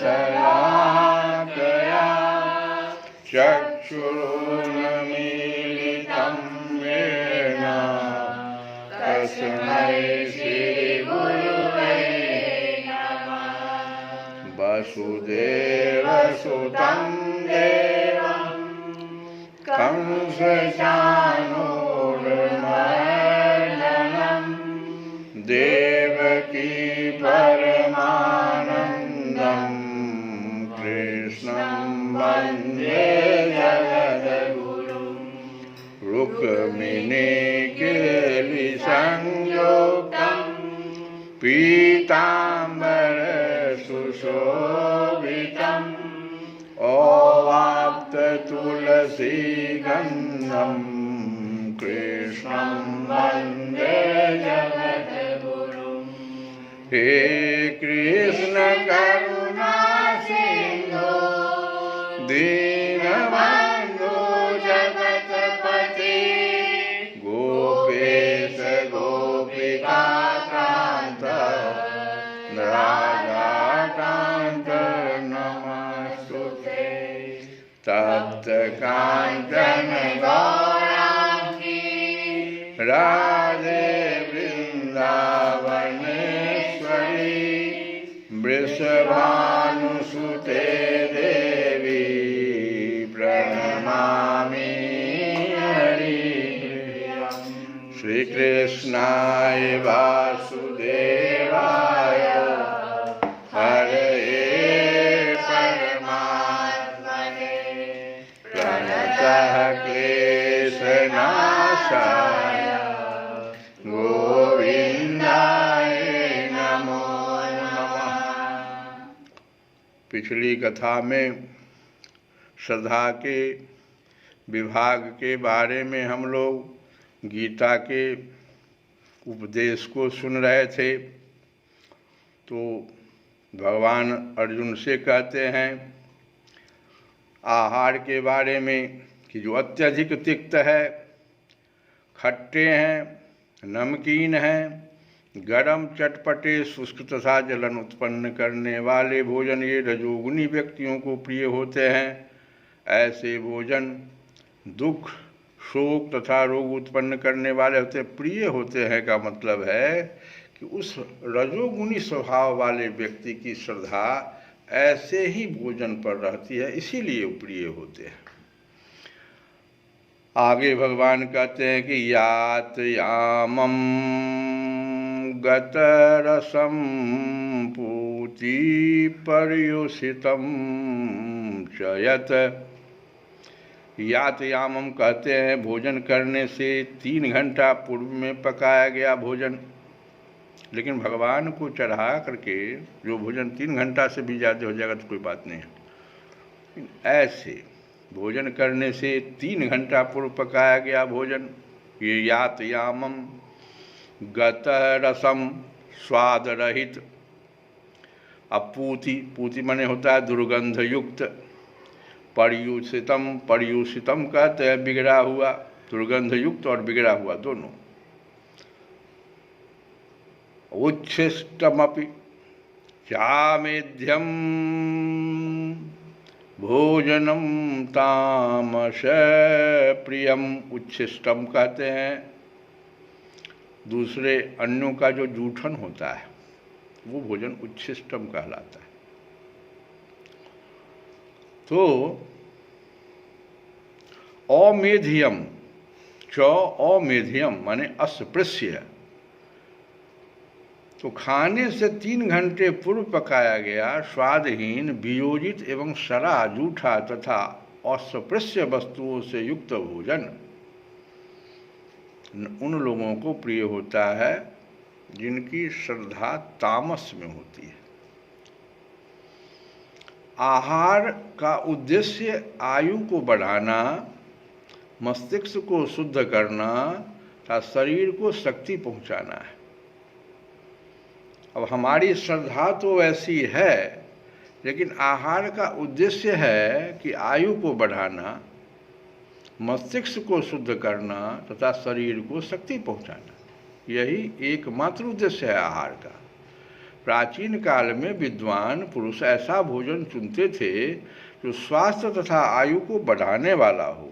शलाकया चक्षुरुन्मीलितं येन तस्मै श्रीगुरुवे नमः। वसुदेवसुतं देवं कंसचाणूरमर्दनं देवकी परमानन्दं कृष्णं वन्दे जगद्गुरुं। रुक्मिणीकेलिसंयुक्तं पीताम्बरसुशोभितं ओवाप्ततुलसीगन्धं कृष्णं वन्दे जगद्गुरुं। हे कृष्ण करुणा सिन्धो दीनबन्धो जगत्पते गोपेश गोपिकान्त राधाकान्त नमस्तुते। तप्त काञ्चन गौराङ्गी राधे वृन्दावनेश्वरी वृषभानुसुते देवी प्रणमामि हरिप्रियं। श्रीकृष्णाय वासुदेवाय हरये परमात्मने प्रणतः क्लेशनाशाय गोविन्दाय नमो नमः। पिछली कथा में श्रद्धा के विभाग के बारे में हम लोग गीता के उपदेश को सुन रहे थे। तो भगवान अर्जुन से कहते हैं आहार के बारे में कि जो अत्यधिक तिक्त है, खट्टे हैं, नमकीन हैं, गरम, चटपटे, शुष्क तथा जलन उत्पन्न करने वाले भोजन ये रजोगुनी व्यक्तियों को प्रिय होते हैं। ऐसे भोजन दुख, शोक तथा रोग उत्पन्न करने वाले होते प्रिय होते हैं का मतलब है कि उस रजोगुनी स्वभाव वाले व्यक्ति की श्रद्धा ऐसे ही भोजन पर रहती है, इसीलिए प्रिय होते हैं। आगे भगवान कहते हैं कि यात यामम गतरसम पूति पर्युषितम चयत। यात यामम कहते हैं भोजन करने से 3 घंटा पूर्व में पकाया गया भोजन। लेकिन भगवान को चढ़ा करके जो भोजन 3 घंटा से भी ज़्यादा हो जाएगा तो कोई बात नहीं है। ऐसे भोजन करने से 3 घंटा पूर्व पकाया गया भोजन, ये यात यामम गत रसम स्वाद रहित। अब पूति, पूति माने होता है दुर्गंध युक्त। पर्युषितम, पर्युषितम कहते हैं बिगड़ा हुआ, दुर्गंध युक्त और बिगड़ा हुआ दोनों। उच्छिष्टमपि चामेध्यम भोजनम तामस प्रियम। उच्छिष्टम कहते हैं दूसरे अन्यों का जो जूठन होता है वो भोजन उच्छिष्टम कहलाता है। तो अमेध्यम च अमेध्यम माने अस्पृश्य। तो खाने से 3 घंटे पूर्व पकाया गया स्वादहीन, वियोजित एवं सड़ा, जूठा तथा अस्पृश्य वस्तुओं से युक्त भोजन उन लोगों को प्रिय होता है जिनकी श्रद्धा तामस में होती है। आहार का उद्देश्य आयु को बढ़ाना, मस्तिष्क को शुद्ध करना तथा शरीर को शक्ति पहुंचाना है। अब हमारी श्रद्धा तो ऐसी है, लेकिन आहार का उद्देश्य है कि आयु को बढ़ाना, मस्तिष्क को शुद्ध करना तथा शरीर को शक्ति पहुंचाना। यही एकमात्र उद्देश्य है आहार का। प्राचीन काल में विद्वान पुरुष ऐसा भोजन चुनते थे जो स्वास्थ्य तथा आयु को बढ़ाने वाला हो,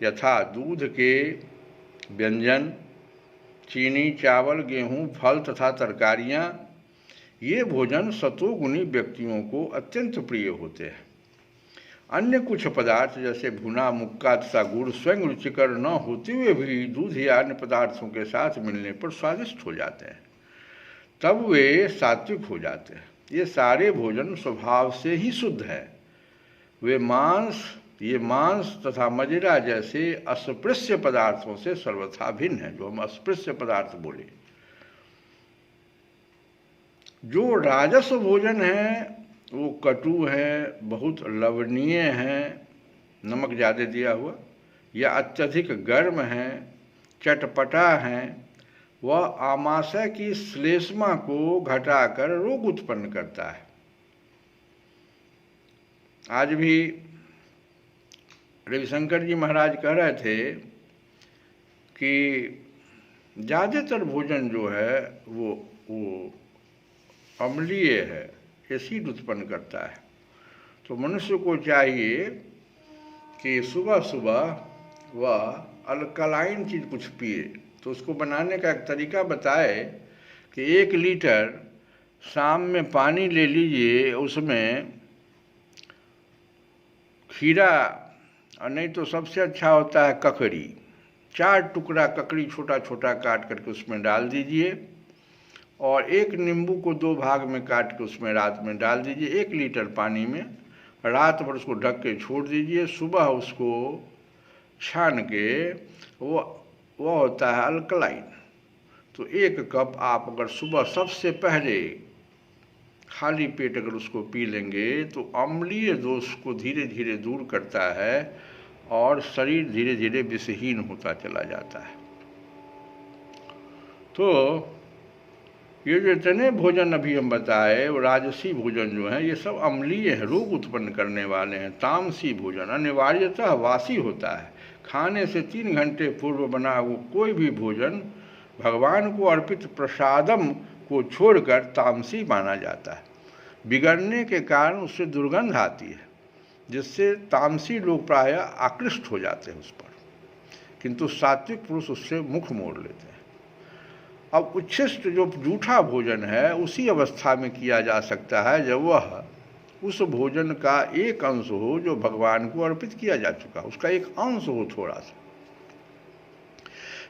यथा दूध के व्यंजन, चीनी, चावल, गेहूं, फल तथा तरकारियां। ये भोजन सतोगुणी व्यक्तियों को अत्यंत प्रिय होते हैं। अन्य कुछ पदार्थ जैसे भुना, मुक्का तथा गुड़ स्वयं रुचिकर न होते हुए भी दूध या अन्य पदार्थों के साथ मिलने पर स्वादिष्ट हो जाते हैं, तब वे सात्विक हो जाते हैं। ये सारे भोजन स्वभाव से ही शुद्ध है। ये मांस तथा मदिरा जैसे अस्पृश्य पदार्थों से सर्वथा भिन्न है, जो हम अस्पृश्य पदार्थ बोले। जो राजस भोजन है वो कटु है, बहुत लवणीय है, नमक ज़्यादा दिया हुआ, या अत्यधिक गर्म है, चटपटा है, वह आमाशय की श्लेष्मा को घटाकर रोग उत्पन्न करता है। आज भी रविशंकर जी महाराज कह रहे थे कि ज़्यादातर भोजन जो है वो अम्लीय है, एसिड उत्पन्न करता है। तो मनुष्य को चाहिए कि सुबह सुबह वह अल्कलाइन चीज़ कुछ पिए। तो उसको बनाने का एक तरीका बताए कि 1 लीटर शाम में पानी ले लीजिए, उसमें खीरा, और नहीं तो सबसे अच्छा होता है ककड़ी, 4 टुकड़ा ककड़ी छोटा छोटा काट करके उसमें डाल दीजिए, और 1 नींबू को 2 भाग में काट के उसमें रात में डाल दीजिए 1 लीटर पानी में। रात भर उसको ढक के छोड़ दीजिए, सुबह उसको छान के वो होता है अल्कलाइन। तो 1 कप आप अगर सुबह सबसे पहले खाली पेट अगर उसको पी लेंगे तो अम्लीय दोष को धीरे धीरे दूर करता है और शरीर धीरे धीरे विषहीन होता चला जाता है। तो ये जो इतने भोजन अभी हम बताए, वो राजसी भोजन जो है ये सब अम्लीय है, रोग उत्पन्न करने वाले हैं। तामसी भोजन अनिवार्यतः वासी होता है। खाने से 3 घंटे पूर्व बना हुआ कोई भी भोजन भगवान को अर्पित प्रसादम को छोड़कर तामसी माना जाता है। बिगड़ने के कारण उससे दुर्गंध आती है, जिससे तामसी लोग प्रायः आकृष्ट हो जाते हैं उस पर, किंतु सात्विक पुरुष उससे मुख मोड़ लेते हैं। अब उच्छिष्ट जो जूठा भोजन है उसी अवस्था में किया जा सकता है जब वह उस भोजन का एक अंश हो जो भगवान को अर्पित किया जा चुका, उसका एक अंश हो थोड़ा सा,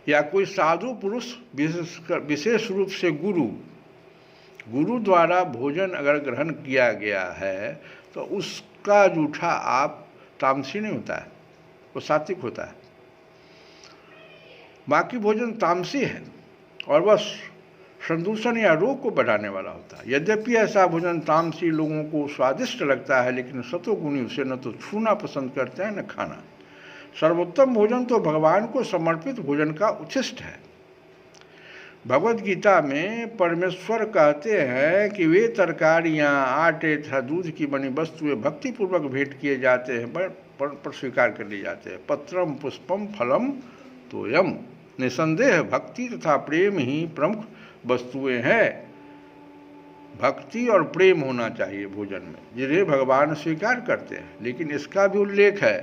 या कोई साधु पुरुष विशेष रूप से गुरु द्वारा भोजन अगर ग्रहण किया गया है तो उसका जूठा आप तामसी नहीं होता है, वो सात्विक होता है। बाकी भोजन तामसी है और बस संदूषण या रोग को बढ़ाने वाला होता है। यद्यपि ऐसा भोजन तामसी लोगों को स्वादिष्ट लगता है, लेकिन सतोगुणी उसे न तो छूना पसंद करते हैं न खाना। सर्वोत्तम भोजन तो भगवान को समर्पित भोजन का उच्छिष्ट है। भगवद गीता में परमेश्वर कहते हैं कि वे तरकारियाँ, आटे तथा दूध की बनी वस्तुएं भक्तिपूर्वक भेंट किए जाते हैं पर स्वीकार कर लिए जाते हैं। पत्रम पुष्पम फलम तोयम, निसंदेह भक्ति तथा प्रेम ही प्रमुख वस्तुएं हैं। भक्ति और प्रेम होना चाहिए भोजन में, जिन्हें भगवान स्वीकार करते हैं। लेकिन इसका भी उल्लेख है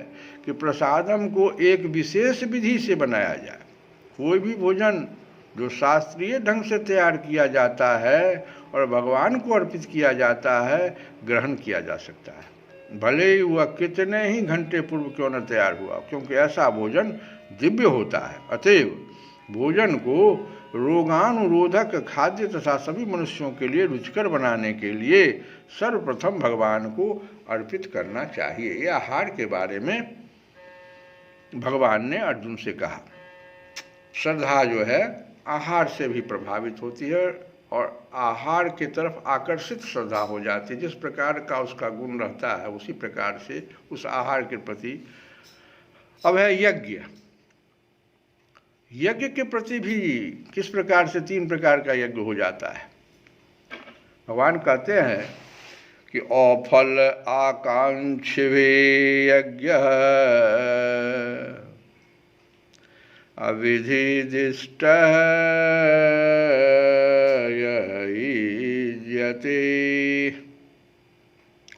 कि प्रसादम को एक विशेष विधि से बनाया जाए। कोई भी भोजन जो शास्त्रीय ढंग से तैयार किया जाता है और भगवान को अर्पित किया जाता है, ग्रहण किया जा सकता है, भले ही वह कितने ही घंटे पूर्व क्यों न तैयार हुआ, क्योंकि ऐसा भोजन दिव्य होता है। अतएव भोजन को रोगानुरोधक, खाद्य तथा सभी मनुष्यों के लिए रुचिकर बनाने के लिए सर्वप्रथम भगवान को अर्पित करना चाहिए। ये आहार के बारे में भगवान ने अर्जुन से कहा। श्रद्धा जो है आहार से भी प्रभावित होती है और आहार की तरफ आकर्षित श्रद्धा हो जाती है। जिस प्रकार का उसका गुण रहता है उसी प्रकार से उस आहार के प्रति। अब है यज्ञ। यज्ञ के प्रति भी किस प्रकार से 3 प्रकार का यज्ञ हो जाता है। भगवान कहते हैं कि अफल आकांक्षिवे यज्ञ अविधिदिष्ट युज्यते।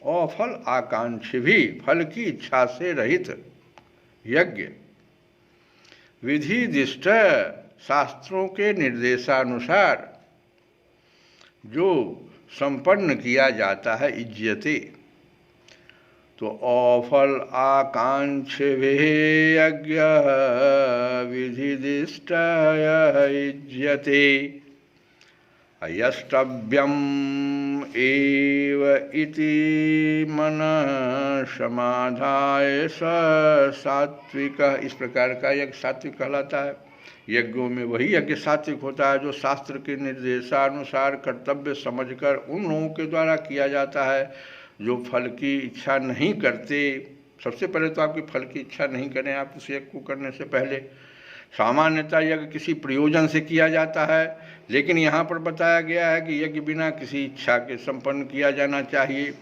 अफल आकांक्षी भी, फल की इच्छा से रहित यज्ञ विधिदिष्ट शास्त्रों के निर्देशानुसार जो संपन्न किया जाता है, इज्यते, तो अफल आकांक्ष यज्ञ विधिदिष्ट इज्यते। यष्टव्यम एव इति मन समाधाय सात्विक, इस प्रकार का यज्ञ सात्विक कहलाता है। यज्ञों में वही यज्ञ सात्विक होता है जो शास्त्र के निर्देशानुसार कर्तव्य समझकर उन लोगों के द्वारा किया जाता है जो फल की इच्छा नहीं करते। सबसे पहले तो आपकी फल की इच्छा नहीं करें आप उस यज्ञ को करने से पहले। सामान्यतः यज्ञ किसी प्रयोजन से किया जाता है, लेकिन यहाँ पर बताया गया है कि यज्ञ बिना किसी इच्छा के संपन्न किया जाना चाहिए,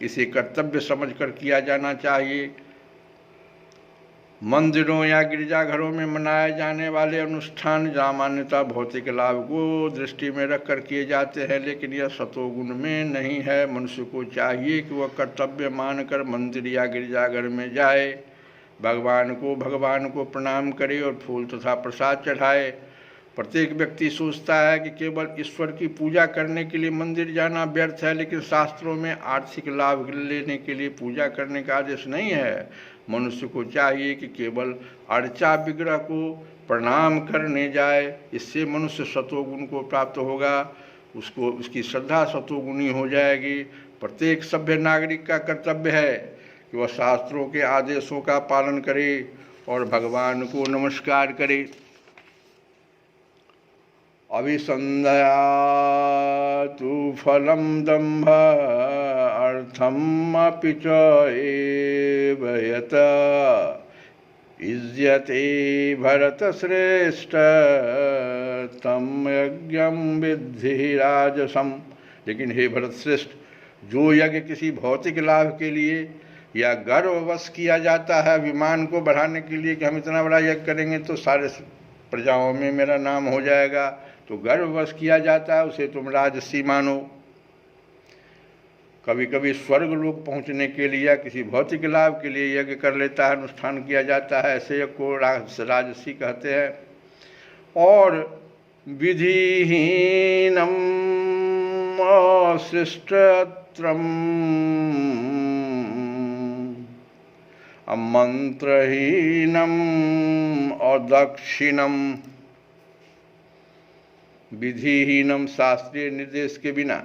इसे कर्तव्य समझकर किया जाना चाहिए। मंदिरों या गिरजाघरों में मनाए जाने वाले अनुष्ठान सामान्यतः भौतिक लाभ को दृष्टि में रखकर किए जाते हैं, लेकिन यह सतोगुण में नहीं है। मनुष्य को चाहिए कि वह कर्तव्य मानकर मंदिर या गिरजाघर में जाए, भगवान को प्रणाम करे और फूल तथा प्रसाद चढ़ाए। प्रत्येक व्यक्ति सोचता है कि केवल ईश्वर की पूजा करने के लिए मंदिर जाना व्यर्थ है, लेकिन शास्त्रों में आर्थिक लाभ लेने के लिए पूजा करने का आदेश नहीं है। मनुष्य को चाहिए कि केवल अर्चा विग्रह को प्रणाम करने जाए, इससे मनुष्य सतोगुण को प्राप्त होगा, उसकी श्रद्धा सतोगुणी हो जाएगी। प्रत्येक सभ्य नागरिक का कर्तव्य है कि वह शास्त्रों के आदेशों का पालन करे और भगवान को नमस्कार करे। अभिसंध्या तु फलम दंभ अर्थम अपि च एव यत इज्यते भरतश्रेष्ठ तम यज्ञं विद्धि राजसम। लेकिन हे भरतश्रेष्ठ, जो यज्ञ किसी भौतिक लाभ के लिए या गर्ववश किया जाता है, अभिमान को बढ़ाने के लिए कि हम इतना बड़ा यज्ञ करेंगे तो सारे प्रजाओं में मेरा नाम हो जाएगा, तो गर्ववश किया जाता है, उसे तुम राजसी मानो। कभी कभी स्वर्ग लोक पहुंचने के लिए या किसी भौतिक लाभ के लिए यज्ञ कर लेता है, अनुष्ठान किया जाता है, ऐसे यज्ञ को राजसी कहते हैं। और विधिहीनम अशिष्टत्रम मंत्रहीनम अदक्षिणम। विधिहीनम शास्त्रीय निर्देश के बिना,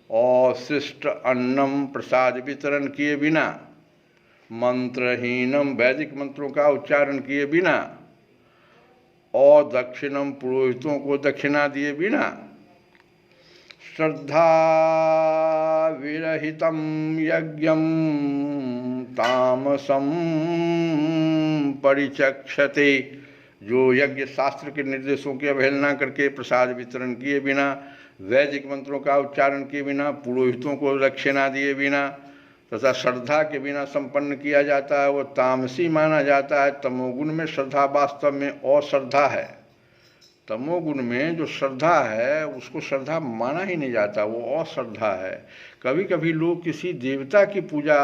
अशिष्ट अन्नम प्रसाद वितरण किए बिना, मंत्रहीनम वैदिक मंत्रों का उच्चारण किए बिना, अदक्षिणम पुरोहितों को दक्षिणा दिए बिना, श्रद्धा विरहितम यज्ञम तामसम परिचक्षते। जो यज्ञ शास्त्र के निर्देशों की अवहेलना करके प्रसाद वितरण किए बिना, वैदिक मंत्रों का उच्चारण किए बिना, पुरोहितों को दक्षिणा दिए बिना तथा श्रद्धा के बिना संपन्न किया जाता है, वो तामसी माना जाता है। तमोगुण में श्रद्धा वास्तव में अश्रद्धा है। तमोगुण में जो श्रद्धा है उसको श्रद्धा माना ही नहीं जाता, वो अश्रद्धा है। कभी कभी लोग किसी देवता की पूजा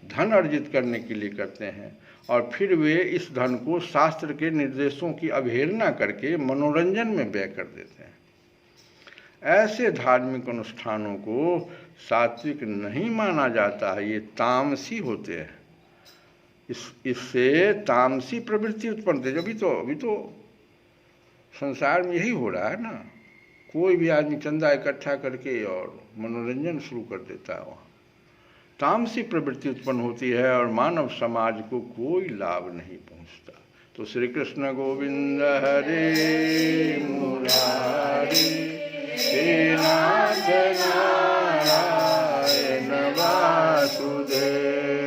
धन अर्जित करने के लिए करते हैं और फिर वे इस धन को शास्त्र के निर्देशों की अवहेलना करके मनोरंजन में व्यय कर देते हैं। ऐसे धार्मिक अनुष्ठानों को सात्विक नहीं माना जाता है, ये तामसी होते हैं। इससे तामसी प्रवृत्ति उत्पन्न होती है। अभी तो संसार में यही हो रहा है ना, कोई भी आदमी चंदा इकट्ठा करके और मनोरंजन शुरू कर देता है, वहाँ तामसी प्रवृत्ति उत्पन्न होती है और मानव समाज को कोई लाभ नहीं पहुँचता। तो श्री कृष्ण गोविंद हरे मुरारी हे नाथ नारायण वासुदेव।